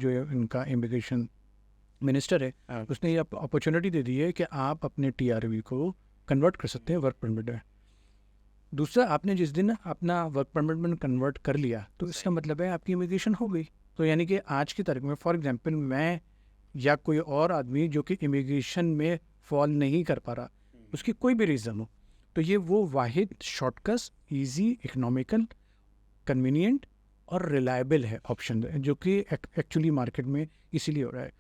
जो है इनका इमिग्रेशन मिनिस्टर है, उसने ये अपॉर्चुनिटी दे दी है कि आप अपने TRV को कन्वर्ट कर सकते हैं वर्क परमिट में। दूसरा, आपने जिस दिन अपना वर्क परमिट में कन्वर्ट कर लिया तो इसका मतलब है आपकी इमिग्रेशन हो गई। तो यानी कि आज की तारीख में फॉर एग्जांपल मैं या कोई और आदमी जो कि इमिग्रेशन में फॉल नहीं कर पा रहा, उसकी कोई भी रीज़न हो, तो ये वो वाहिद शॉर्टकट, इजी, इकोनॉमिकल, कन्वीनियंट और रिलायबल है ऑप्शन है, जो कि एक्चुअली मार्केट में इसीलिए हो रहा है।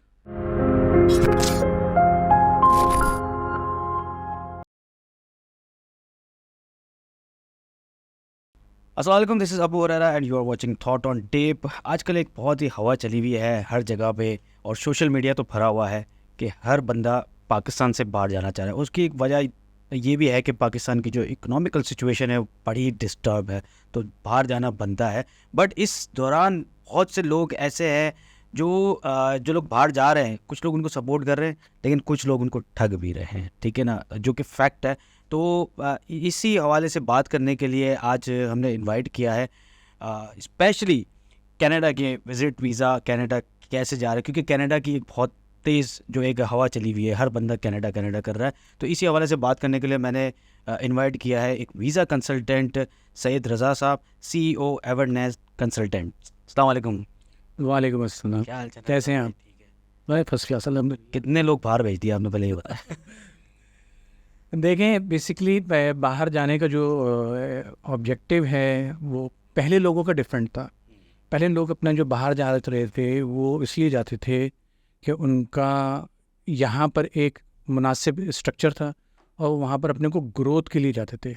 अस्सलाम वालेकुम, this is Abu Hurairah and you are watching thought on tape. आजकल एक बहुत ही हवा चली हुई है हर जगह पे और सोशल मीडिया तो भरा हुआ है कि हर बंदा पाकिस्तान से बाहर जाना चाह रहा है। उसकी एक वजह ये भी है कि पाकिस्तान की जो इकोनॉमिकल सिचुएशन है वो बड़ी डिस्टर्ब है, तो बाहर जाना बनता है। बट इस दौरान बहुत से लोग ऐसे हैं जो लोग बाहर जा रहे हैं, कुछ लोग उनको सपोर्ट कर रहे हैं लेकिन कुछ लोग उनको ठग भी रहे हैं, ठीक है ना, जो कि फैक्ट है। तो इसी हवाले से बात करने के लिए आज हमने इनवाइट किया है स्पेशली कनाडा के विज़िट वीज़ा, कनाडा कैसे जा रहे हैं, क्योंकि कनाडा की एक बहुत तेज़ जो एक हवा चली हुई है, हर बंदा कनाडा कनाडा कर रहा है। तो इसी हवाले से बात करने के लिए मैंने इनवाइट किया है एक वीज़ा कंसल्टेंट सैयद रज़ा साहब, CEO एवर्नेस कंसल्टेंट। अस्सलाम वालेकुम। वालेकुम अस्सलाम, क्या हाल चाल है? कैसे हैं आप? ठीक है। भाई फर्स्ट क्लास अल्हम्दुलिल्लाह। कितने लोग बाहर भेज दिया आपने, पहले ये बताया। देखें, बेसिकली बाहर जाने का जो ऑब्जेक्टिव है वो पहले लोगों का डिफरेंट था। पहले लोग अपना जो बाहर जा रहे थे वो इसलिए जाते थे कि उनका यहाँ पर एक मुनासिब स्ट्रक्चर था और वहाँ पर अपने को ग्रोथ के लिए जाते थे।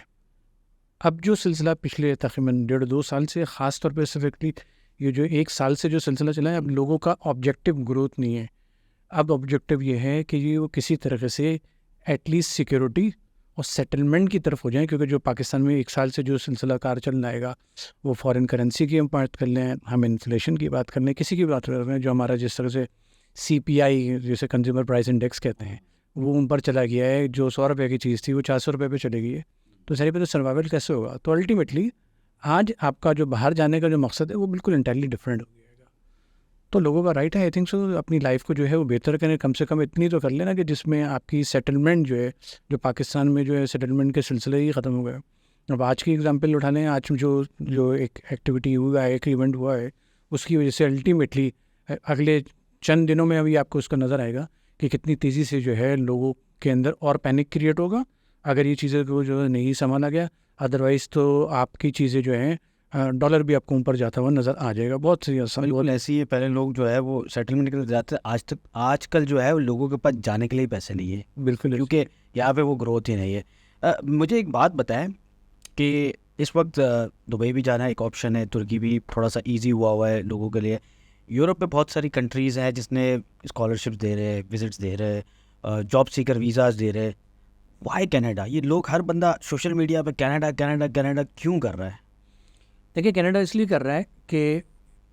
अब जो सिलसिला पिछले तकरीबन 1.5-2 साल से, ख़ास तौर पे स्पेसिफिकली ये जो 1 साल से जो सिलसिला चला है, अब लोगों का ऑब्जेक्टिव ग्रोथ नहीं है। अब ऑब्जेक्टिव ये है कि ये वो किसी तरीके से एटलीस्ट सिक्योरिटी और सेटलमेंट की तरफ हो जाएं, क्योंकि जो पाकिस्तान में 1 साल से जो सिलसिला कार चल आएगा, वो फॉरेन करेंसी की हम बात कर लें, हम इन्फ्लेशन की बात कर लें, किसी की बात कर रहे हैं, जो हमारा जिस तरह से CPI जिसे कंज्यूमर प्राइस इंडेक्स कहते हैं, वो ऊपर चला गया है। जो 100 रुपये की चीज़ थी वो 400 रुपये पे चली गई है। तो सारी पे तो सर्वाइवल कैसे होगा? तो अल्टीमेटली आज आपका जो बाहर जाने का जो मकसद है वो बिल्कुल इंटायरली डिफरेंट हो जाएगा। तो लोगों का राइट है, आई थिंक सो, अपनी लाइफ को जो है वो बेहतर करें, कम से कम इतनी तो कर लेना कि जिसमें आपकी सेटलमेंट जो है, जो पाकिस्तान में जो है सेटलमेंट के सिलसिले ही ख़त्म हो गए। अब आज की एग्जांपल उठा लें, आज जो जो एक एक्टिविटी हुआ है, एक इवेंट हुआ है, उसकी वजह से अल्टीमेटली अगले चंद दिनों में अभी आपको उसका नज़र आएगा कि कितनी तेज़ी से जो है लोगों के अंदर और पैनिक क्रिएट होगा अगर ये चीज़ें को जो है नहीं संभाला गया। अदरवाइज़ तो आपकी चीज़ें जो हैं, डॉलर भी आपको ऊपर जाता हुआ नज़र आ जाएगा। बहुत सी बिल्कुल ऐसे ही है। पहले लोग जो है वो सेटलमेंट के लिए जाते थे, आजकल जो है वो लोगों के पास जाने के लिए पैसे नहीं है, बिल्कुल, क्योंकि यहाँ पे वो ग्रोथ ही नहीं है। मुझे एक बात बताएं कि इस वक्त दुबई भी जाना एक ऑप्शन है, तुर्की भी थोड़ा सा इजी हुआ है लोगों के लिए। यूरोप में बहुत सारी कंट्रीज़ हैं जिसने स्कॉलरशिप्स दे रहे हैं, विजिट्स दे रहे हैं, जॉब सीकर वीज़ाज़ दे रहे हैं। Why Canada? ये लोग, हर बंदा सोशल मीडिया पे कनाडा कनाडा कनाडा क्यों कर रहा है? देखिए, कनाडा इसलिए कर रहा है कि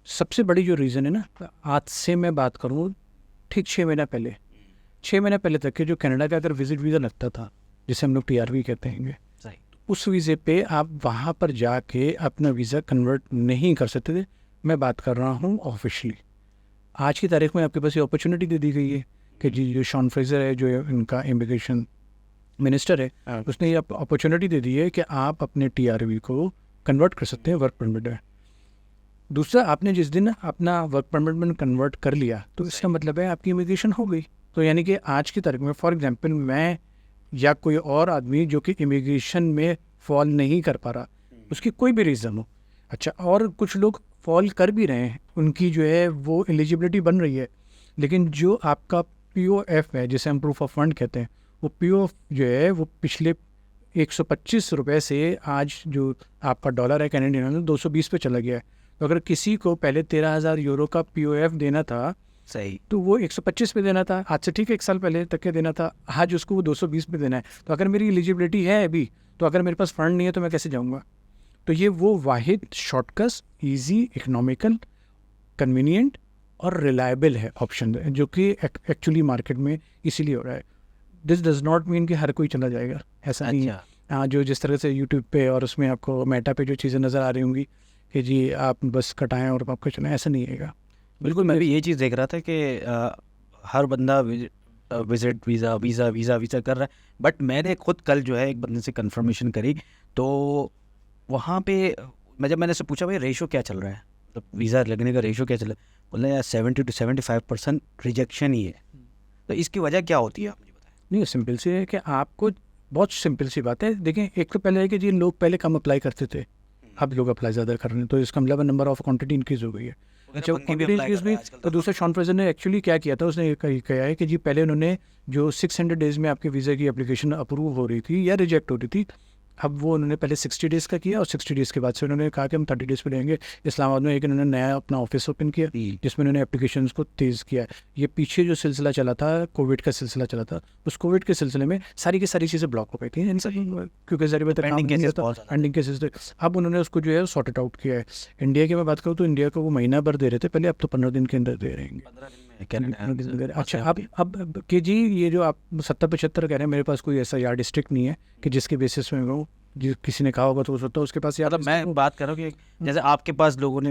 सबसे बड़ी जो रीज़न है ना, आज से मैं बात करूँ ठीक 6 महीना पहले, 6 महीने पहले तक के जो कनाडा का अगर विज़िट वीज़ा लगता था, जिसे हम लोग TRV कहते हैं, सही। उस वीज़े पे आप वहाँ पर जाके अपना वीज़ा कन्वर्ट नहीं कर सकते थे। मैं बात कर रहा हूँ ऑफिशियली। आज की तारीख में आपके पास ये अपॉर्चुनिटी दे दी गई है कि जी जो शॉन फ्रेजर है, जो इनका इमिग्रेशन मिनिस्टर है, उसने ये अपॉर्चुनिटी दे दी है कि आप अपने TRV को कन्वर्ट कर सकते हैं वर्क परमिट में। दूसरा, आपने जिस दिन अपना वर्क परमिट में कन्वर्ट कर लिया तो इसका मतलब है आपकी इमिग्रेशन हो गई। तो यानी कि आज की तारीख में फॉर एग्जांपल मैं या कोई और आदमी जो कि इमिग्रेशन में फॉल नहीं कर पा रहा, उसकी कोई भी रीज़न हो, अच्छा, और कुछ लोग फॉल कर भी रहे हैं, उनकी जो है वो एलिजिबिलिटी बन रही है, लेकिन जो आपका POF है, जिसे हम प्रूफ ऑफ फंड कहते हैं, वो POF जो है वो पिछले 125 रुपये से आज जो आपका डॉलर है कैनेडियन डॉलर 220 पे चला गया है। तो अगर किसी को पहले 13,000 यूरो का POF देना था, सही। तो वो 125 पे देना था, आज से ठीक है 1 साल पहले तक के देना था, आज उसको वो 220 पे देना है। तो अगर मेरी एलिजिबिलिटी है अभी, तो अगर मेरे पास फंड नहीं है तो मैं कैसे जाऊँगा? तो ये वो वाहिद शॉर्टकट, ईजी, इकोनॉमिकल, कन्वीनियंट और रिलायबल है ऑप्शन है, जो कि एक्चुअली मार्केट में इसीलिए हो रहा है। दिस डज नॉट मीन कि हर कोई चला जाएगा, ऐसा नहीं है। हाँ, जो जिस तरह से यूट्यूब पे और उसमें आपको मेटा पे जो चीज़ें नज़र आ रही होंगी कि जी आप बस कटाएं और आपको चलाएं, ऐसा नहीं है। बिल्कुल, मैं भी ये चीज़ देख रहा था कि हर बंदा visit visa visa visa visa कर रहा है, बट मैंने खुद कल जो है एक बंदे से कंफर्मेशन करी, तो वहाँ पे मैंने उससे पूछा भाई रेशो क्या चल रहा है, मतलब वीज़ा लगने का रेशो क्या चल रहा है, बोला यार 70 to 75% रिजेक्शन ही है। तो इसकी वजह क्या होती है, आप मुझे बताएं। नहीं, सिंपल सी है कि आपको, बहुत सिंपल सी बात है। देखें, एक तो पहले है कि जी लोग पहले कम अप्लाई करते थे, अब लोग अप्लाई ज़्यादा कर रहे हैं, तो इसका मतलब नंबर ऑफ क्वांटिटी इंक्रीज़ हो गई है। वगैरह जब बंदी भी क्वांटिटी अप्लाई कर इंक्रीज़ रहा हुई है आजकल तो दूसरा शॉन फ्रेजर ने एक्चुअली क्या किया था, उसने कहा है कि जी पहले उन्होंने जो 600 डेज़ में आपके वीज़ा की एप्लीकेशन अप्रूव हो रही थी या रिजेक्ट हो रही थी, अब वो उन्होंने पहले 60 डेज़ का किया और 60 डेज़ के बाद से उन्होंने कहा कि हम 30 डेज़ पे लेंगे। इस्लामाबाद में एक इन्होंने नया अपना ऑफिस ओपन किया जिसमें उन्होंने एप्लीकेशंस को तेज़ किया। ये पीछे जो सिलसिला चला था, कोविड का सिलसिला चला था, उस कोविड के सिलसिले में सारी की सारी चीज़ें ब्लॉक हो गई थी इन सब, क्योंकि ज़रिए काम पेंडिंग नहीं केसेस होता, बहुत ज़्यादा थे। पेंडिंग केसेस थे। अब उन्होंने उसको जो है सॉर्टेड आउट किया है। इंडिया की मैं बात करूँ तो इंडिया को वो महीना भर दे रहे थे पहले, अब तो 15 दिन के अंदर दे रहेंगे। 15 दिन में कनाडा। अच्छा, अब कि जी ये जो आप 70-75 कह रहे हैं, मेरे पास कोई ऐसा यार्ड स्टिक नहीं है कि जिसके बेसिस में कहूँ, जो किसी ने कहा होगा तो हो सकता है उसके पास याद। मतलब मैं बात कर रहा हूँ कि जैसे आपके पास लोगों ने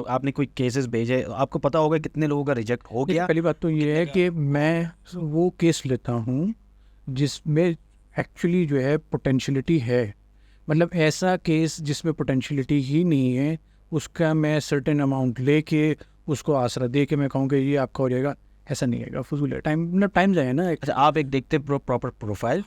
आपने कोई केसेस भेजे, आपको पता होगा कितने लोगों का रिजेक्ट हो गया। पहली बात तो ये है कि मैं वो केस लेता हूँ जिसमें एक्चुअली जो है पोटेंशियलिटी है, मतलब ऐसा केस जिसमें पोटेंशियलिटी ही नहीं है, उसका मैं सर्टेन अमाउंट लेके उसको आसरा दे के मैं कहूँ कि ये आपका हो जाएगा, ऐसा नहीं है। फजूल है टाइम, मतलब टाइम जाए ना। अच्छा, आप एक देखते प्रॉपर प्रोफाइल,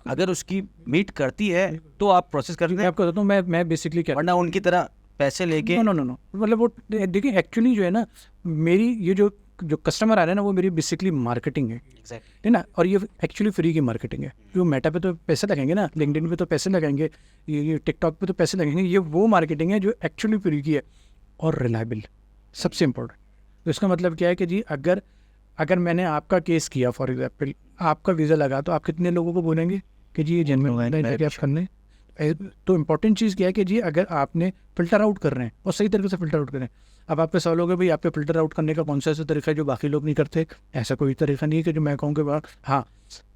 अगर उसकी मीट करती है तो आप प्रोसेस करते मैं हैं, आपको बताता हूँ, मैं बेसिकली क्या, वरना उनकी तरह पैसे लेके। नो नो नो, मतलब वो देखिए एक्चुअली जो है ना, मेरी ये जो कस्टमर आ रहे हैं ना, वो मेरी बेसिकली मार्केटिंग है, एग्जैक्टली। है ना। और ये एक्चुअली फ्री की मार्केटिंग है। जो मेटा पे तो पैसे लगेंगे ना, लिंक्डइन पे तो पैसे लगेंगे, ये टिकटॉक पे तो पैसे लगेंगे, ये वो मार्केटिंग है जो एक्चुअली फ्री की है और रिलायबल, सबसे इम्पोर्टेंट। तो इसका मतलब क्या है कि जी अगर मैंने आपका केस किया, फॉर एग्जाम्पल आपका वीज़ा लगा, तो आप कितने लोगों को बोलेंगे कि जी ये जेन्युइन है कि आप कर लें। तो इम्पोर्टेंट चीज़ क्या है कि जी अगर आपने फ़िल्टर आउट कर रहे हैं और सही तरीके से फ़िल्टर आउट करें। अब आपके सवाल होगा भाई आपके फ़िल्टर आउट करने का कौन सा ऐसा तरीका है जो बाकी लोग नहीं करते। ऐसा कोई तरीका नहीं है कि जो मैं कहूँ कि हाँ,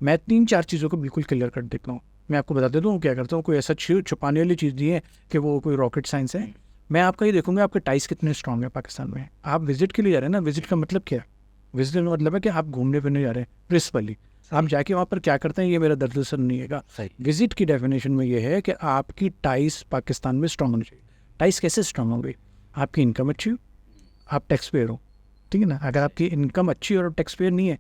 मैं 3-4 चीज़ों को बिल्कुल क्लियर कर देता हूँ। मैं आपको बता देता हूँ क्या करता हूँ, कोई ऐसा छुपाने वाली चीज़ नहीं है कि वो कोई रॉकेट साइंस है। मैं आपका ये देखूँगा आपके टाइस कितने स्ट्रॉन्ग है पाकिस्तान में। आप विजिट के लिए जा रहे हैं ना, विजिट का मतलब क्या है? विजिट का मतलब है कि आप घूमने फिरने जा रहे हैं प्रिंसिपली। आप जाके वहाँ पर क्या करते हैं, ये मेरा दर्द सर नहीं है। सही। विजिट की डेफिनेशन में ये है कि आपकी टाइस पाकिस्तान में स्ट्रॉन्ग होनी चाहिए। टाइस कैसे स्ट्रॉन्ग होंगी? आपकी इनकम अच्छी हो, आप टैक्स पेयर हो, ठीक है ना। अगर आपकी इनकम अच्छी और टैक्स पेयर नहीं है,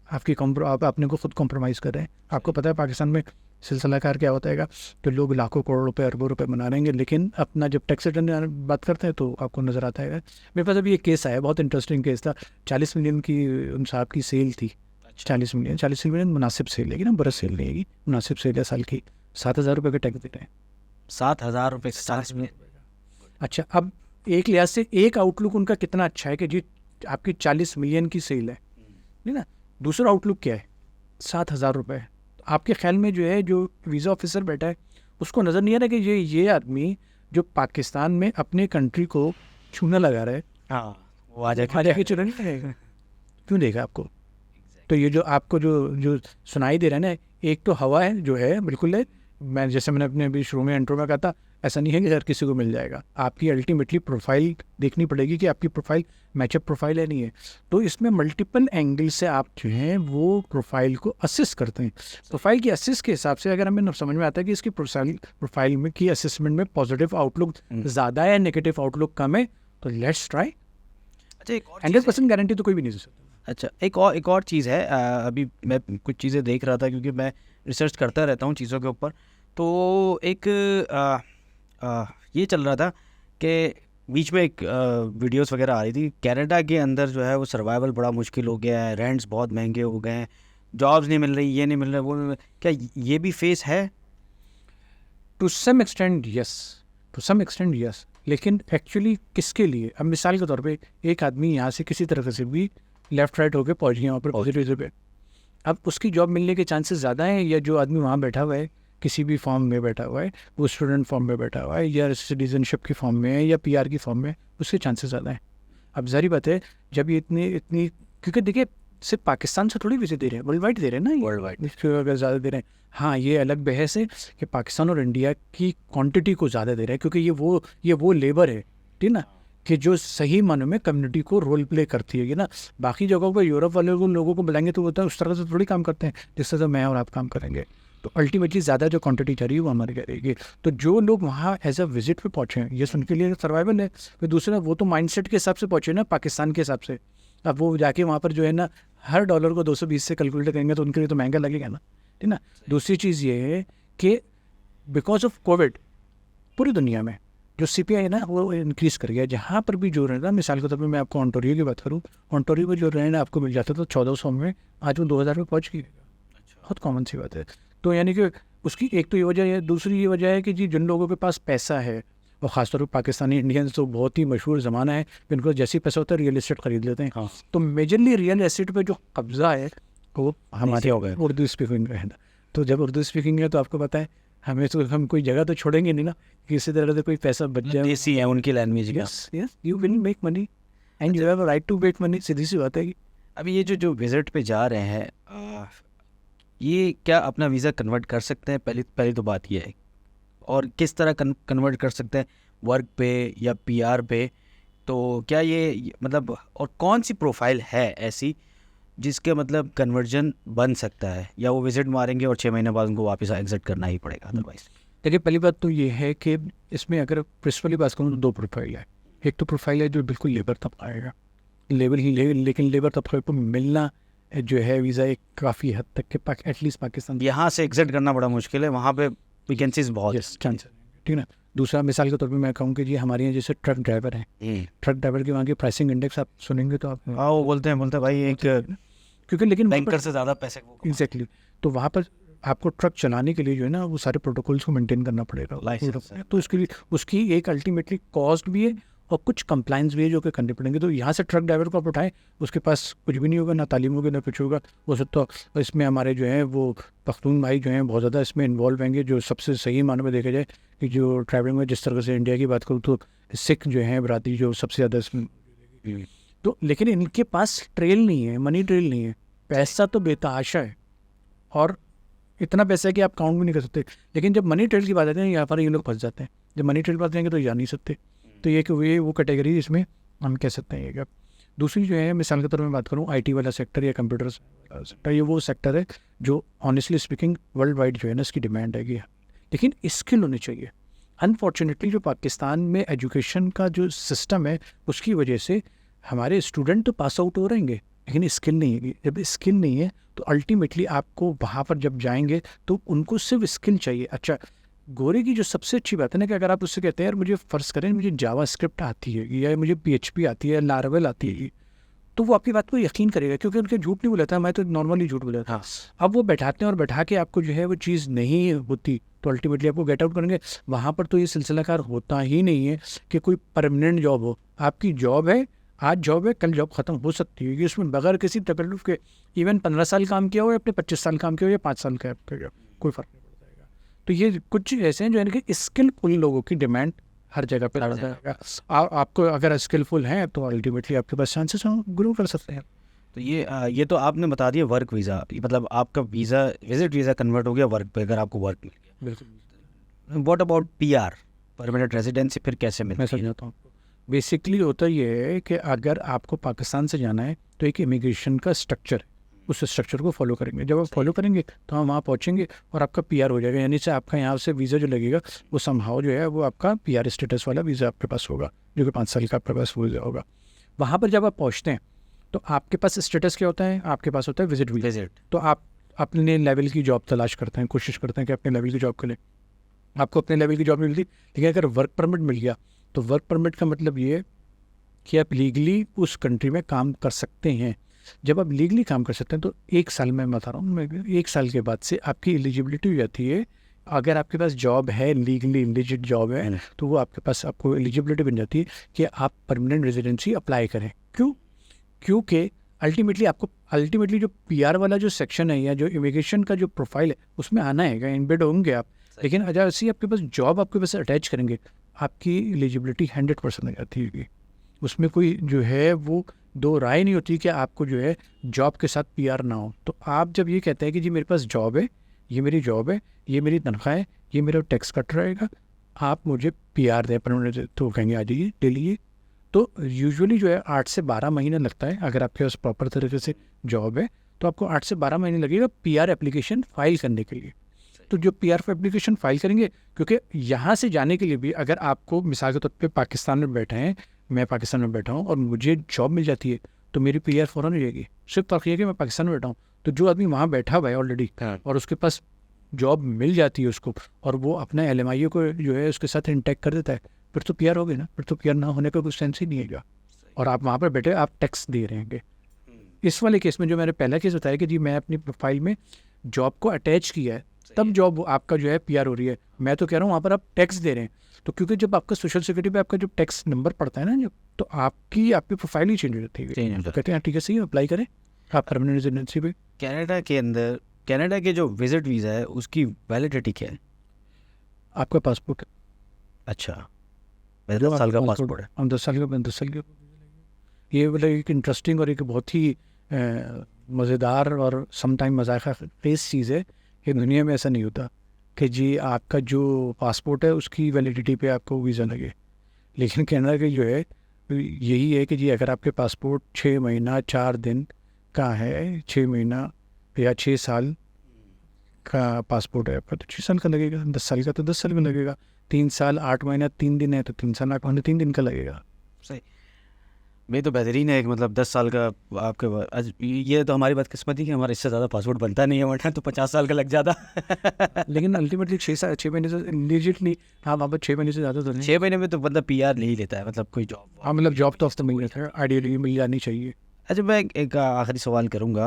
आप अपने को खुद कॉम्प्रोमाइज़ कर रहे हैं। आपको पता है पाकिस्तान में सिलसिलाकार क्या होता है कि लोग लाखों करोड़ रुपए अरबों रुपए बना रहेंगे, लेकिन अपना जब टैक्स रिटर्न बात करते हैं तो आपको नज़र आता है। मेरे पास अभी एक केस आया, बहुत इंटरेस्टिंग केस था। 40 मिलियन की उन साहब की सेल थी। 40 मिलियन मुनासिब सेल है ना, बरस सेल नहीं है, मुनासिब सेल है साल की। 7,000 रुपये का टैक्स दे रहे हैं। 7,000 रुपये 7 में। अच्छा, अब एक लिहाज से एक आउटलुक उनका कितना अच्छा है कि जी आपकी 40 मिलियन की सेल है, नहीं ना। दूसरा आउटलुक क्या है? 7,000 रुपये। आपके ख्याल में जो है, जो वीज़ा ऑफिसर बैठा है, उसको नज़र नहीं आ रहा कि ये आदमी जो पाकिस्तान में अपने कंट्री को छूना लगा रहा है, हाँ, वो आ जाके चुरा नहीं लगेगा? क्यों देगा आपको? तो ये जो आपको जो सुनाई दे रहा है ना, एक तो हवा है जो है बिल्कुल है। मैं जैसे मैंने अपने अभी शुरू में इंट्रो में कहा था, ऐसा नहीं है कि हर किसी को मिल जाएगा। आपकी अल्टीमेटली प्रोफाइल देखनी पड़ेगी कि आपकी प्रोफाइल मैचअप प्रोफाइल है नहीं है। तो इसमें मल्टीपल एंगल से आप जो हैं वो प्रोफाइल को असिस्ट करते हैं। प्रोफाइल की असिस्ट के हिसाब से अगर हमें समझ में आता है कि इसकी प्रोफाइल में की असिस्टमेंट में पॉजिटिव आउटलुक ज़्यादा है, नेगेटिव आउटलुक कम है, तो लेट्स ट्राई। अच्छा, एक और 100% गारंटी तो कोई भी नहीं दे सकता। अच्छा, एक और चीज़ है। अभी मैं कुछ चीज़ें देख रहा था क्योंकि मैं रिसर्च करता रहता हूँ चीज़ों के ऊपर। तो एक ये चल रहा था कि बीच में एक वीडियोस वगैरह आ रही थी, कनाडा के अंदर जो है वो सर्वाइवल बड़ा मुश्किल हो गया है, रेंट्स बहुत महंगे हो गए हैं, जॉब्स नहीं मिल रही, ये नहीं मिल रहा, वो नहीं मिल रहा। क्या ये भी फेस है? टू सम एक्सटेंड यस, लेकिन एक्चुअली किसके लिए? अब मिसाल के तौर पे एक आदमी यहाँ से किसी तरह से भी लेफ्ट राइट होकर पहुँच गया वहाँ पर पॉजिटिव पे, अब उसकी जॉब मिलने के चांसेस ज़्यादा हैं, या जो आदमी वहाँ बैठा हुआ है किसी भी फॉर्म में बैठा हुआ है, वो स्टूडेंट फॉर्म में बैठा हुआ है या सिटीजनशिप की फॉर्म में है या PR की फॉर्म में है, उसके चांसेस ज़्यादा हैं। अब जारी बात है, जब ये इतनी क्योंकि देखिए सिर्फ पाकिस्तान से थोड़ी विजिट दे रहे हैं, वर्ल्ड वाइड दे रहे हैं ना, वर्ल्ड वाइड अगर ज़्यादा दे रहे हैं। हाँ, ये अलग बहस है कि पाकिस्तान और इंडिया की क्वांटिटी को ज़्यादा दे रहे हैं, क्योंकि ये वो लेबर है, ठीक ना। कि जो सही मानों में कम्युनिटी को रोल प्ले करती है, ना बाकी जगहों पर यूरोप वाले लोगों को बुलाएंगे तो होता है उस तरह से थोड़ी काम करते हैं जिस तरह से मैं और आप काम करेंगे। तो अल्टीमेटली ज़्यादा जो क्वांटिटी चाहिए वो हमारी करेगी। तो जो लोग वहाँ एज अ विजिट पे पहुँचे हैं ये उनके लिए सर्वाइवल है। फिर दूसरा वो तो माइंडसेट के हिसाब से पहुँचे ना, पाकिस्तान के हिसाब से। अब वो जाके वहाँ पर जो है ना हर डॉलर को 220 से कैलकुलेट करेंगे तो उनके लिए तो महंगा लगेगा ना, ठीक ना। दूसरी चीज़ ये है कि बिकॉज ऑफ कोविड पूरी दुनिया में जो CPI है ना वो इंक्रीज़ कर गया। जहाँ पर भी जो रेंट ना, मिसाल के तौर पर मैं आपको ऑन्टोरियो की बात करूँ, ऑन्टोरियो में जो रेंट आपको मिल जाता था 1400 में, आज वो 2000 में पहुँच गई। बहुत कॉमन सी बात है। तो यानी कि उसकी एक तो ये वजह है, दूसरी ये वजह है कि जी जिन लोगों के पास पैसा है और ख़ासतौर पर पाकिस्तानी इंडियंस तो बहुत ही मशहूर ज़माना है, जिनको जैसी पैसा होता है रियल एस्टेट खरीद लेते हैं। हाँ। तो मेजरली रियल एस्टेट पे जो कब्ज़ा है वो हमारे हो गए। उर्दू स्पीकिंग है ना। तो जब उर्दू स्पीकिंग है तो आपको पता है हमें तो हम कोई जगह तो छोड़ेंगे नहीं ना, किसी तरह से कोई पैसा बच जाए। देसी है उनकी लैंग्वेज का। Yes you will make money and you have a right to make money, सीधी सी बात है कि अभी ये जो विजिट पे जा रहे हैं ये क्या अपना वीज़ा कन्वर्ट कर सकते हैं? पहली तो बात ये है। और किस तरह कन्वर्ट कर सकते हैं, वर्क पे या PR पे? तो क्या ये मतलब और कौन सी प्रोफाइल है ऐसी जिसके मतलब कन्वर्जन बन सकता है, या वो विजिट मारेंगे और 6 महीने बाद उनको वापस एग्जिट करना ही पड़ेगा अदरवाइज? देखिए पहली बात तो ये है कि इसमें अगर प्रिंसिपली बात करूँ तो 2 प्रोफाइल है। एक तो प्रोफाइल है जो बिल्कुल लेबर तबका आएगा, लेकिन लेबर तबके को मिलना जो है वीज़ा एक काफ़ी हद तक के एटलीस्ट पाकिस्तान यहाँ से एग्जिट करना बड़ा मुश्किल है, वहाँ पे वैकेंसीज बहुत यस चांस है, ठीक है ना। दूसरा मिसाल के तौर पे मैं कहूँ कि जी हमारे यहाँ जैसे ट्रक ड्राइवर हैं, ट्रक ड्राइवर के वहाँ की प्राइसिंग इंडेक्स आप सुनेंगे तो आप हाँ वो बोलते हैं भाई एक क्योंकि लेकिन बैंकर से ज़्यादा पैसे वो एग्जैक्टली। तो वहाँ पर आपको ट्रक चलाने के लिए जो है ना वो सारे प्रोटोकॉल्स को मेंटेन करना पड़ेगा, लाइसेंस है। तो उसके लिए उसकी एक अल्टीमेटली कॉस्ट भी है और कुछ कंप्लाइंस भी है जो कि करने पड़ेंगे। तो यहाँ से ट्रक ड्राइवर को आप उठाएं, उसके पास कुछ भी नहीं होगा, ना तालीम होगी ना कुछ होगा। वो सब तो इसमें हमारे जो हैं वो पख्तून भाई जो हैं बहुत ज़्यादा इसमें इन्वॉल्व होंगे, जो सबसे सही मानों में देखा जाए कि जो ट्रैवलिंग में जिस तरह से इंडिया की बात करूँ तो सिख जो हैं बराती जो सबसे ज़्यादा इसमें। तो लेकिन इनके पास ट्रेल नहीं है, मनी ट्रेल नहीं है, पैसा तो बेतहाशा है और इतना पैसा है कि आप काउंट भी नहीं कर सकते। लेकिन जब मनी ट्रेल की बात आती है यहाँ पर ये लोग फंस जाते हैं। जब मनी ट्रेल बात करेंगे तो जा नहीं सकते। तो ये कि वो कैटेगरी इसमें हम कह सकते हैं। ये दूसरी जो है मिसाल के तौर में बात करूँ IT वाला सेक्टर या कंप्यूटर सेक्टर, ये वो सेक्टर है जो ऑनेस्टली स्पीकिंग वर्ल्ड वाइड जो है ना इसकी डिमांड है कि लेकिन स्किल होनी चाहिए। अनफॉर्चुनेटली जो पाकिस्तान में एजुकेशन का जो सिस्टम है उसकी वजह से हमारे स्टूडेंट तो पास आउट हो रहेंगे लेकिन स्किल नहीं है। जब स्किल नहीं है तो अल्टीमेटली आपको वहाँ पर जब जाएंगे तो उनको सिर्फ स्किल चाहिए। अच्छा गोरे की जो सबसे अच्छी बात है ना कि अगर आप उससे कहते हैं यार मुझे फ़र्ज़ करें मुझे जावा स्क्रिप्ट आती है या मुझे PHP आती है, लारावेल आती है, तो वो आपकी बात को यकीन करेगा क्योंकि उनके झूठ नहीं बोला था, मैं तो नॉर्मली झूठ बोला था। अब वो बैठाते हैं और बैठा के आपको जो है वो चीज़ नहीं होती तो अल्टीमेटली आपको गेट आउट करेंगे। वहाँ पर तो ये सिलसिला कार होता ही नहीं है कि कोई परमानेंट जॉब हो। आपकी जॉब है, आज जॉब है, कल जॉब ख़त्म हो सकती है कि उसमें बगैर किसी तकल्लुफ़ के इवन 15 साल काम किया हो या अपने 25 साल काम किया हो या 5 साल का कोई फ़र्क नहीं पड़ जाएगा। तो ये कुछ ऐसे हैं जो यानी कि स्किलफुल लोगों की डिमांड हर जगह पे बढ़ जाएगा। आपको अगर स्किलफुल हैं तो अल्टीमेटली आपके पास चांसेस ग्रो कर सकते हैं। तो ये तो आपने बता दिया वर्क वीज़ा, मतलब आपका वीज़ा विजिट वीज़ा कन्वर्ट हो गया वर्क पे अगर आपको वर्क मिल गया। बिल्कुल। What about PR permanent residency फिर कैसे मैं मिलती है? समझाता हूँ। बेसिकली होता ये है कि अगर आपको पाकिस्तान से जाना है तो एक इमिग्रेशन का स्ट्रक्चर, उस स्ट्रक्चर को फॉलो करेंगे। जब आप फॉलो करेंगे तो हम वहाँ पहुँचेंगे और आपका PR हो जाएगा, यानी से आपका यहाँ से वीज़ा जो लगेगा वो समहाउ जो है वो आपका PR स्टेटस वाला वीज़ा आपके पास होगा जो कि 5 साल का आपके पास वीज़ा होगा। वहाँ पर जब आप पहुँचते हैं तो आपके पास स्टेटस क्या होता है, आपके पास होता है विजिट वीज़ा। तो आप अपने लेवल की जॉब तलाश करते हैं, कोशिश करते हैं कि अपने लेवल की जॉब करें। आपको अपने लेवल की जॉब नहीं मिलती, लेकिन अगर वर्क परमिट मिल गया तो वर्क परमिट का मतलब ये है कि आप लीगली उस कंट्री में काम कर सकते हैं। जब आप लीगली काम कर सकते हैं तो 1 साल में बता रहा हूँ, 1 साल के बाद से आपकी एलिजिबिलिटी हो जाती है। अगर आपके पास जॉब है, लीगली लिजिट जॉब है, तो वो आपके पास आपको एलिजिबिलिटी बन जाती है कि आप परमानेंट रेजिडेंसी अप्लाई करें। क्योंकि अल्टीमेटली जो PR वाला जो सेक्शन है या जो इमिग्रेशन का जो प्रोफाइल है उसमें आना है, इनबिड होंगे आप। लेकिन अगर ऐसी आपके पास जॉब आपके पास अटैच करेंगे आपकी एलिजिबिलिटी 100% हो जाती है। उसमें कोई जो है वो दो राय नहीं होती कि आपको जो है जॉब के साथ PR ना हो। तो आप जब ये कहते हैं कि जी मेरे पास जॉब है, ये मेरी जॉब है, ये मेरी तनख्वाह है, ये मेरा टैक्स कट रहेगा, आप मुझे PR दें परमानेंट, तो कहेंगे आ जाइए ले लीजिए। तो यूजुअली जो है 8 से 12 महीने लगता है, अगर आपके पास प्रॉपर तरीके से जॉब है तो आपको 8 से 12 महीने लगेगा PR एप्लीकेशन फाइल करने के लिए। तो जो PR एप्लीकेशन फाइल करेंगे, क्योंकि यहाँ से जाने के लिए भी अगर आपको मिसाल के तौर पे पाकिस्तान में बैठे हैं, मैं पाकिस्तान में बैठा हूँ और मुझे जॉब मिल जाती है तो मेरी PR फ़ौरन हो जाएगी। सिर्फ फ़र्क ये है कि मैं पाकिस्तान में बैठा हूँ, तो जो आदमी वहाँ बैठा हुआ है ऑलरेडी और उसके पास जॉब मिल जाती है उसको, और वो अपना LMIO को जो है उसके साथ इंटैक्ट कर देता है, फिर तो PR हो गई ना, फिर तो PR ना होने का कोई सेंस ही नहीं है। और आप वहाँ पर बैठे आप टैक्स दे रहे हैं। इस वाले केस में जो मैंने पहला केस बताया कि जी मैं अपनी प्रोफाइल में जॉब को अटैच किया है, तब जॉब आपका जो है PR हो रही है। मैं तो कह रहा हूँ वहाँ पर आप टैक्स दे रहे हैं, तो क्योंकि जब आपका सोशल सिक्योरिटी पे आपका जो टैक्स नंबर पड़ता है ना, जब तो आपकी प्रोफाइल ही चेंज हो जाती है। तो कहते हैं ठीक है सही है, अप्लाई करें आप परमानेंट रेजिडेंसी पे। कनाडा के अंदर कनाडा के जो विजिट वीज़ा है उसकी वैलिडिटी क्या है? आपका पासपोर्ट, अच्छा, 10 साल का पासपोर्ट है। हम 10 साल का 10 साल का। ये मतलब एक इंटरेस्टिंग और एक बहुत ही मज़ेदार और समटाइम मजाका खेज चीज़ है कि दुनिया में ऐसा नहीं होता कि जी आपका जो पासपोर्ट है उसकी वैलिडिटी पे आपको वीज़ा लगे। लेकिन कनाडा के जो है यही है कि जी अगर आपके पासपोर्ट 6 महीना 4 दिन का है, 6 महीना या 6 साल का पासपोर्ट है आपका तो 6 साल का लगेगा, 10 साल का तो 10 साल में लगेगा, 3 साल 8 महीना 3 दिन है तो 3 साल 8 महीने 3 दिन का लगेगा। सही, मैं तो बेहतरीन है। मतलब 10 साल का आपके आज ये तो हमारी बदकिस्मती कि हमारा इससे ज़्यादा पासपोर्ट बनता नहीं है, वरना तो 50 साल का लग जाता। लेकिन अल्टीमेटली 6 महीने से लिजिट नहीं, हाँ वहाँ पर 6 महीने से ज़्यादा तो नहीं। 6 महीने में तो बंदा PR ले ही लेता है, मतलब कोई जॉब। हाँ मतलब जॉब तो हफ्ते मिल जाता है, आइडियली मिल जानी चाहिए। अच्छा, मैं एक आखिरी सवाल करूँगा,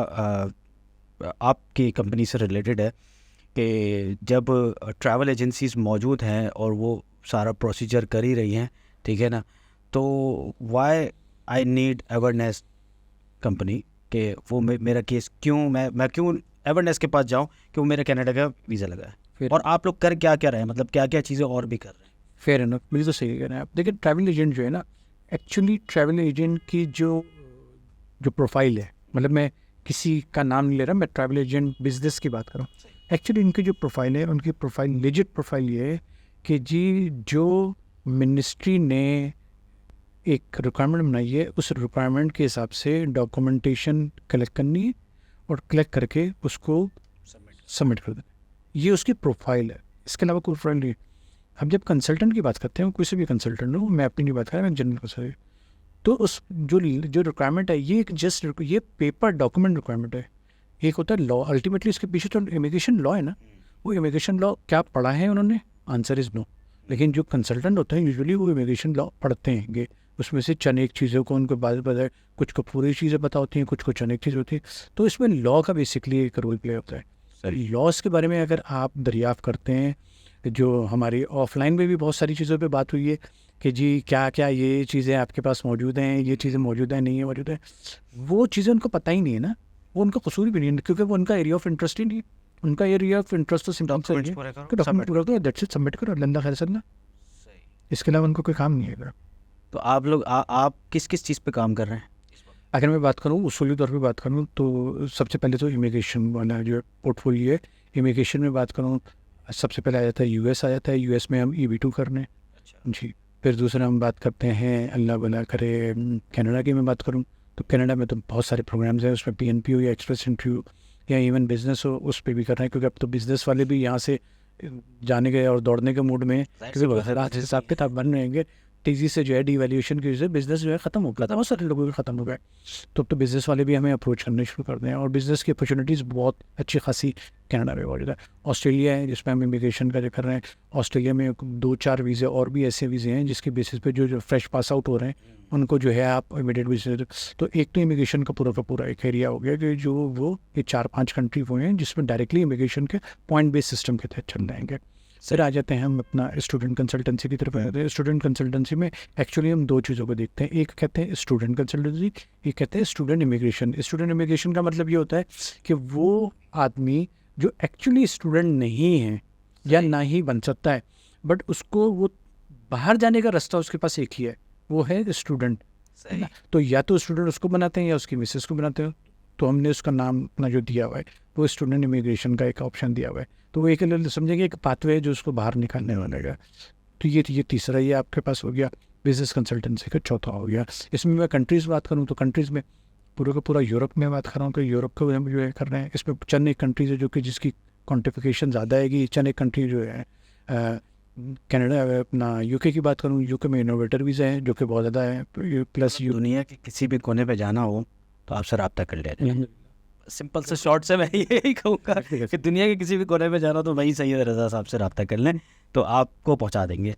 आपकी कंपनी से रिलेटेड है कि जब ट्रैवल एजेंसीज मौजूद हैं और वो सारा प्रोसीजर कर ही रही हैं, ठीक है ना, तो why I need awareness company कि वो मेरा केस क्यों मैं क्यों एवरनेस के पास जाऊं कि वो मेरा कनाडा का वीज़ा लगा है, और आप लोग कर क्या क्या रहे हैं, मतलब क्या क्या चीज़ें और भी कर रहे हैं? फेयर इनफ, बिल्कुल सही कह रहे हैं आप। देखिए ट्रैवल एजेंट जो है ना, एक्चुअली ट्रैवल एजेंट की जो प्रोफाइल है, मतलब मैं किसी का नाम नहीं ले रहा, मैं ट्रैवल एजेंट बिजनेस की बात कर रहा हूँ। एक्चुअली इनकी जो प्रोफाइल है, उनकी प्रोफाइल लेजिट प्रोफाइल ये है कि जी जो मिनिस्ट्री ने एक रिक्वायरमेंट बनाई है उस रिक्वायरमेंट के हिसाब से डॉक्यूमेंटेशन कलेक्ट करनी है और कलेक्ट करके उसको सबमिट कर देना, ये उसकी प्रोफाइल है। इसके अलावा कोई प्रोफाइल नहीं। अब जब कंसल्टेंट की बात करते हैं, कोई से भी कंसल्टेंट हो, मैं अपनी नहीं बात कर रहा, मैं जनरल कंसल्टेंट, तो उस जो रिक्वायरमेंट है ये एक जस्ट ये पेपर डॉक्यूमेंट रिक्वायरमेंट है। एक होता है लॉ, अल्टीमेटली इसके पीछे तो इमिग्रेशन लॉ है ना, वो इमिग्रेशन लॉ क्या पढ़ा है उन्होंने, आंसर इज़ नो। लेकिन जो कंसल्टेंट होते हैं यूजुअली वो इमिग्रेशन लॉ पढ़ते हैं, उसमें से चंद एक चीज़ों को उनको बाद पता है, कुछ को पूरी चीज़ें पता होती हैं, कुछ को चंद एक चीज़ होती है, तो इसमें लॉ का बेसिकली एक रोल प्ले होता है। लॉस के बारे में अगर आप दरियाफ़्त करते हैं, जो हमारी ऑफलाइन में भी बहुत सारी चीज़ों पे बात हुई है कि जी क्या क्या ये चीज़ें आपके पास मौजूद हैं, ये चीज़ें मौजूद हैं, नहीं है मौजूद है, वो चीज़ें उनको पता ही नहीं है ना, वो उनका कसूर भी नहीं है क्योंकि वो उनका एरिया ऑफ इंटरेस्ट ही नहीं है। उनका एरिया ऑफ इंटरेस्ट तो सिम्पल है कि डॉक्यूमेंट पूरा करो, दैट्स इट, सबमिट करो, लंदा खैर सल्ला, इसके अलावा उनको कोई काम नहीं है। तो आप लोग आप किस किस चीज़ पे काम कर रहे हैं? अगर मैं बात करूँ उसूली तौर पे बात करूँ तो सबसे पहले तो इमिग्रेशन वाला जो पोर्टफोलियो है, इमिग्रेशन में बात करूँ सबसे पहले आ जाता है US आ जाता है, US में हम EB2 कर रहे हैं। अच्छा जी, फिर दूसरा हम बात करते हैं अल्लाह भला करे कनाडा की मैं बात करूँ तो कनाडा में तो बहुत सारे प्रोग्राम्स हैं, उसमें PNP हो या एक्सप्रेस इंटरव्यू या इवन बिज़नेस हो, उस पर भी कर रहे हैं, क्योंकि अब तो बिज़नेस वाले भी यहाँ से जाने के और दौड़ने के मूड में, क्योंकि रात हिसाब किताब बन रहेंगे, तेज़ी से जो है डिवैल्यूएशन की वजह से बिज़नेस जो है ख़त्म हो गया था, बहुत सारे लोगों के ख़त्म हो गए, तो अब तो बिज़नेस वाले भी हमें अप्रोच करने शुरू कर दें, और बिज़नेस की अपॉर्चुनिटीज़ बहुत अच्छी खासी कनाडा में मौजूद है। ऑस्ट्रेलिया है जिसमें हम इमिग्रेशन का जो कर रहे हैं, ऑस्ट्रेलिया में 2-4 वीज़े और भी ऐसे वीज़े हैं जिसके बेसिस पे जो फ्रेश पास आउट हो रहे हैं उनको जो है आप इमीडिएट वीज़े, तो एक तो इमिग्रेशन का पूरा एक एरिया हो गया कि जो वो ये 4-5 कंट्री वो हैं जिसमें डायरेक्टली इमिग्रेशन के पॉइंट बेस्ड सिस्टम के तहत चल रहेंगे। फिर आ जाते हैं हम अपना स्टूडेंट कंसल्टेंसी की तरफ। आते हैं स्टूडेंट कंसल्टेंसी में एक्चुअली हम 2 चीज़ों को देखते हैं, एक कहते हैं स्टूडेंट कंसल्टेंसी, एक कहते हैं स्टूडेंट इमिग्रेशन। स्टूडेंट इमिग्रेशन का मतलब ये होता है कि वो आदमी जो एक्चुअली स्टूडेंट नहीं है या ना ही बन सकता है, बट उसको वो बाहर जाने का रास्ता उसके पास एक ही है, वो है स्टूडेंट, है ना। तो या तो स्टूडेंट उसको बनाते हैं या उसकी मिसेस को बनाते हैं, तो हमने उसका नाम अपना जो दिया हुआ है वो स्टूडेंट इमिग्रेशन का एक ऑप्शन दिया हुआ है, तो वो एक समझेंगे एक पाथवे है जो उसको बाहर निकालने वाला है। तो ये तीसरा ये आपके पास हो गया। बिजनेस कंसल्टेंसी का चौथा हो गया। इसमें मैं कंट्रीज़ बात करूँ तो कंट्रीज़ में पूरा का पूरा यूरोप में बात कर रहा हूँ, तो यूरोप को हम जो है कर रहे हैं। इसमें चंद एक कंट्रीज है जो कि जिसकी क्वान्टिफिकेशन ज़्यादा है, चंद एक कंट्री जो है कनाडा, अपना यूके की बात करूँ, यूके में इनोवेटर वीज़ा है जो कि बहुत ज़्यादा है, प्लस दुनिया के किसी भी कोने पे जाना हो तो आपसे रब्ता कर लें। सिंपल से शॉर्ट से मैं यही कहूँगा कि दुनिया के किसी भी कोने पे जाना हो तो वहीं सैयद रज़ा साहब से रब्ता कर लें, तो आपको पहुँचा देंगे।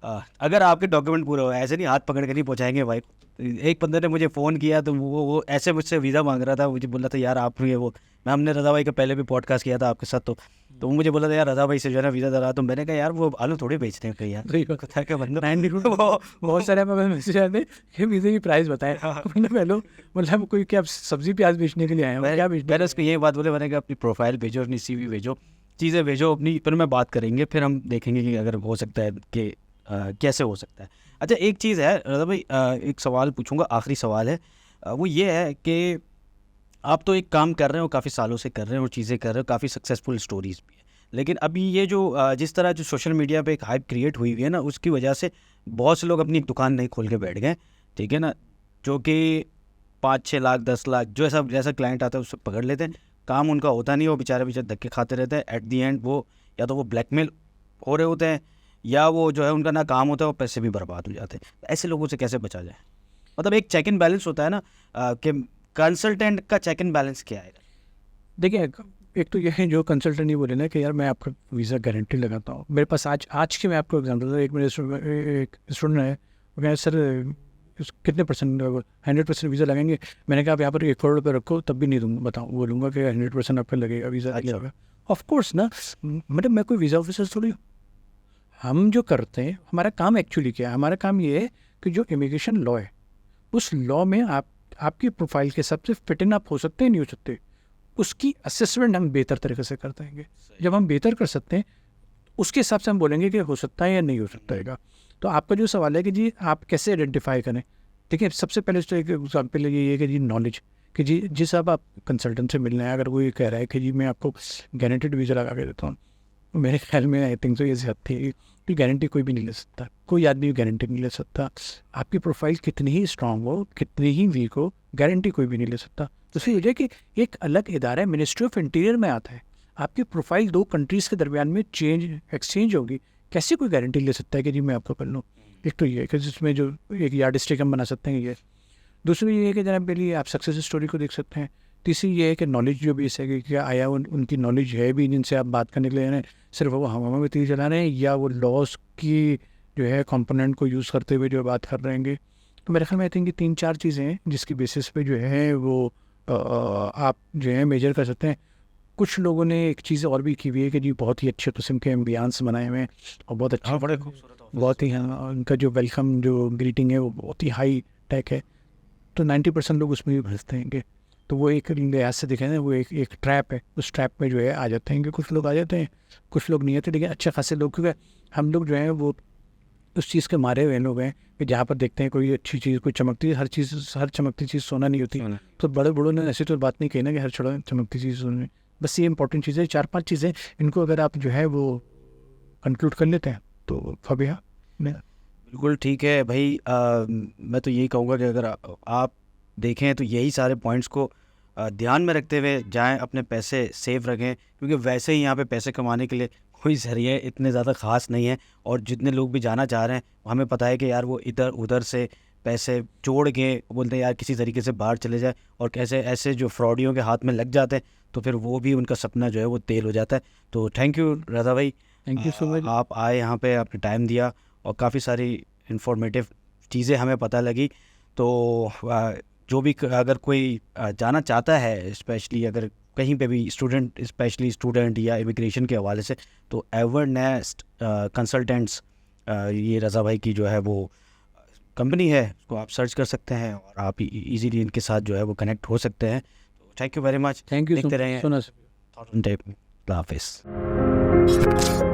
अगर आपके डॉक्यूमेंट पूरे हो, ऐसे नहीं हाथ पकड़ के नहीं पहुँचाएंगे भाई। एक बंदे ने मुझे फ़ोन किया तो वो ऐसे मुझसे वीज़ा मांग रहा था, मुझे बोला था यार आप ये वो, मैं हमने रज़ा भाई का पहले भी पॉडकास्ट किया था आपके साथ, तो वो मुझे बोला था यार रज़ा भाई से जो है ना वीज़ा दरा, तो मैंने कहा यार वो आलू थोड़ी बेचते हैं कहीं यार, कथा के बंदे वो बहुत सारे मैसेज आते हैं कि वीज़े की प्राइस बताएं। मैंने पहले मतलब कोई क्या सब्जी प्याज बेचने के लिए आए हैं क्या बेचने? मैंने उसको ये बात बोले, मैंने कहा अपनी प्रोफाइल भेजो, अपनी CV भेजो, चीज़ें भेजो अपनी, फिर मैं बात करेंगे, फिर हम देखेंगे कि अगर हो सकता है कि कैसे हो सकता है। अच्छा एक चीज़ है रज़ा भाई, एक सवाल पूछूंगा, आखिरी सवाल है, वो ये है कि आप तो एक काम कर रहे हो, काफ़ी सालों से कर रहे हो और चीज़ें कर रहे हो, काफ़ी सक्सेसफुल स्टोरीज़ भी है, लेकिन अभी ये जो जिस तरह जो सोशल मीडिया पे एक हाइप क्रिएट हुई है ना, उसकी वजह से बहुत से लोग अपनी एक दुकान नहीं खोल के बैठ गए, ठीक है ना, जो कि 5-6 लाख 10 लाख जो जैसा क्लाइंट आता है उससे पकड़ लेते हैं, काम उनका होता नहीं, वो बेचारे धक्के खाते रहते हैं, एट दी एंड वो या तो वो ब्लैकमेल हो रहे होते हैं या वो जो है उनका ना काम होता है, वो पैसे भी बर्बाद हो जाते हैं। ऐसे लोगों से कैसे बचा जाए? मतलब एक चेक एंड बैलेंस होता है ना, कि कंसल्टेंट का चेक एंड बैलेंस क्या है? देखिए, एक तो यह है जो कंसल्टेंट ही बोले ना कि यार मैं आपका वीज़ा गारंटी लगाता हूँ। मेरे पास आज की मैं आपको एग्जांपल दूँ, एक मेरे एक स्टूडेंट है, वो कहे सर कितने परसेंट 100% वीज़ा लगेंगे। मैंने कहा आप यहाँ पर 1 करोड़ रुपये रखो तब भी नहीं दूँगा, बताऊँ बोलूँगा कि 100% आपका लगेगा वीज़ा लगेगा। ऑफकोर्स ना, मतलब मैं कोई वीज़ा ऑफिसर थोड़ी हूँ। हम जो करते हैं, हमारा काम एक्चुअली क्या है, हमारा काम ये है कि जो इमिग्रेशन लॉ है उस लॉ में आपकी प्रोफाइल के हिसाब से फिट इन आप हो सकते हैं नहीं हो सकते, उसकी असेसमेंट हम बेहतर तरीके से करते हैं। जब हम बेहतर कर सकते हैं उसके हिसाब से हम बोलेंगे कि हो सकता है या नहीं हो सकता है। तो आपका जो सवाल है कि जी आप कैसे आइडेंटिफाई करें, देखिए सबसे पहले तो एक एग्जाम्पल ये है कि जी नॉलेज, कि जी जिस आप कंसल्टेंट से मिलना है, अगर वो ये कह रहा है कि जी मैं आपको गारंटेड वीज़ा लगा के देता हूँ, मेरे ख्याल में आई थिंक तो ये ज़्यादा थी कि गारंटी कोई भी नहीं ले सकता, कोई आदमी गारंटी नहीं ले सकता। आपकी प्रोफाइल कितनी ही स्ट्रांग हो, कितनी ही वीक हो, गारंटी कोई भी नहीं ले सकता। तो इसकी वजह कि एक अलग इदारा है, मिनिस्ट्री ऑफ इंटीरियर में आता है, आपकी प्रोफाइल 2 कंट्रीज़ के दरमियान में एक्सचेंज होगी, कैसे कोई गारंटी ले सकता है कि जी मैं आपको कर लूँ? एक तो ये है कि जिसमें जो एक यार्ड स्टिक हम बना सकते हैं ये। दूसरी ये है कि जनाब पहले आप सक्सेस स्टोरी को देख सकते हैं। तीसरी ये है कि नॉलेज जो भी है कि क्या आया उनकी नॉलेज है भी जिनसे आप बात करने के लिए सिर्फ वो हवा में तीर चला रहे हैं या वो लॉस की जो है कंपोनेंट को यूज़ करते हुए जो बात कर रहे हैं। तो मेरे ख्याल में आई थिंक ये 3-4 चीज़ें हैं जिसकी बेसिस पे जो है वो आप जो है मेजर कर सकते हैं। कुछ लोगों ने एक चीज़ और भी की हुई है कि जी बहुत ही अच्छे किस्म के एम्बियंस बनाए हुए हैं और बहुत अच्छे, बड़े खूबसूरत, बहुत ही उनका जो वेलकम जो ग्रीटिंग है वो बहुत ही हाई टेक है। तो 90% लोग उसमें भी भरते हैं। तो वो एक लिहाज से देखें ना, वो एक ट्रैप है, उस ट्रैप में जो है आ जाते हैं कि कुछ लोग आ जाते हैं, कुछ लोग नहीं आते, लेकिन अच्छे खासे लोग, क्योंकि हम लोग जो हैं वो उस चीज़ के मारे हुए लोग हैं कि जहाँ पर देखते हैं कोई अच्छी चीज़, कोई चमकती, हर चमकती चीज़ सोना नहीं होती। तो बड़े बड़ों ने ऐसी तो बात नहीं कही ना कि हर चमकती चीज़ सोना। बस ये इंपॉर्टेंट चीज़ें 4-5 चीज़ें, इनको अगर आप जो है वो कंक्लूड कर लेते हैं तो फबिया बिल्कुल ठीक है भाई। मैं तो यही कहूँगा कि अगर आप देखें तो यही सारे पॉइंट्स को ध्यान में रखते हुए जाएं, अपने पैसे सेव रखें, क्योंकि वैसे ही यहाँ पे पैसे कमाने के लिए कोई ज़रिए इतने ज़्यादा ख़ास नहीं है, और जितने लोग भी जाना चाह रहे हैं हमें पता है कि यार वो इधर उधर से पैसे जोड़ के बोलते हैं यार किसी तरीके से बाहर चले जाए, और कैसे ऐसे जो फ्रॉडियों के हाथ में लग जाते हैं तो फिर वो भी उनका सपना जो है वो तेल हो जाता है। तो थैंक यू रज़ा भाई, थैंक यू सो मच। आप आए यहाँ पे, आपने टाइम दिया और काफ़ी सारी इंफॉर्मेटिव चीज़ें हमें पता लगी। तो जो भी अगर कोई जाना चाहता है, स्पेशली अगर कहीं पे भी स्टूडेंट, स्पेशली स्टूडेंट या इमिग्रेशन के हवाले से, तो एवरनेस्ट कंसल्टेंट्स, ये रज़ा भाई की जो है वो कंपनी है, उसको आप सर्च कर सकते हैं और आप इजीली इनके साथ जो है वो कनेक्ट हो सकते हैं। तो thank you very much. Thank you देखते रहें so much. Thought on tape. हाफिज़।